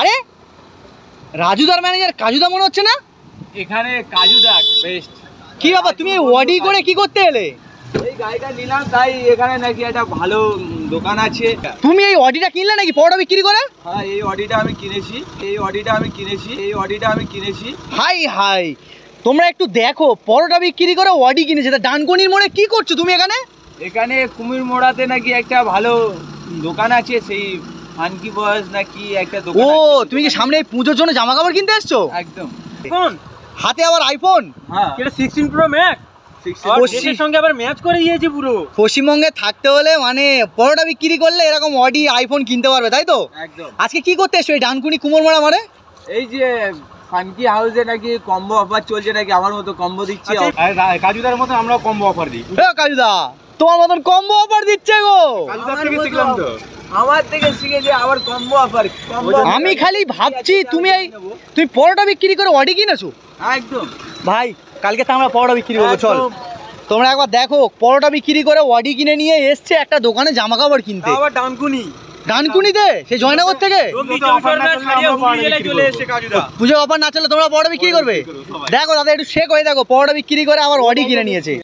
আরে রাজুদার ম্যানেজার কাজুদা মনে হচ্ছে না? এখানে কাজুদা বেস্ট। কি ব্যাপার, তুমি এই ওয়াডি করে কি করতে এলে? এই গাড়িটা নিলাম, তাই এখানে নাকি একটা ভালো দোকান আছে। তুমি এই অডিটা কিনলে নাকি পরোটা বিক্রি করে? হ্যাঁ, এই অডিটা আমি কিনেছি। হাই হাই, তোমরা একটু দেখো, পরোটা বিক্রি করে অডি কিনেছে, তা ডানকুনির মোড়ে কি করছো তুমি এখানে? এখানে কুমির মোড়াতে নাকি একটা ভালো দোকান আছে, সেই ফানকি বয়স নাকি একটা দোকান। ও, তুমি কি সামনে এই পুজোর জন্য জামা কাপড় কিনতে এসছো? একদম। ফোন হাতে আবার আইফোন। হ্যাঁ, এটা 16 প্রো ম্যাক্স, এর সঙ্গে আবার ম্যাচ করে দিয়েছে পুরো। পশ্চিমবঙ্গে থাকতে হলে মানে পরোটা বিক্রি করলে এরকম অডি আইফোন কিনতে পারবে, তাই তো? একদম। আজকে কি করতে এসছো এই ডানকুনি কুমোরমারা মারে? এই যে ফানকি হাউসে নাকি কম্বো অফার চলছে, নাকি আমার মতো কম্বো দিচ্ছে। কাজুদার মতো আমরাও কম্বো অফার দিই। কাজুদা তোমার মতন কম্বো অফার দিচ্ছে গো। কাজুদার থেকে শিখলাম তো। আমার থেকে শিখেছে আবার কম্বো অফার। আমি খালি ভাবছি তুমি পরোটা বিক্রি করে অডি কিনেছো। একদম ভাই, কালকে তো আমরা পরোটা বিক্রি করবো, চল। তোমরা একবার দেখো, পরোটা বিক্রি করে অডি কিনে নিয়ে এসছে একটা দোকানে জামা কাপড় কিনতে। আবার ডানকুনি, ডানকুনিতে, সেই জয়নগর থেকে। পুজো অফার না চলে তোমরা পরোটা বিক্রি করবে? দেখো দাদা, একটু শেখ হয়ে দেখো, পরোটা বিক্রি করে আবার অডি কিনে নিয়েছে।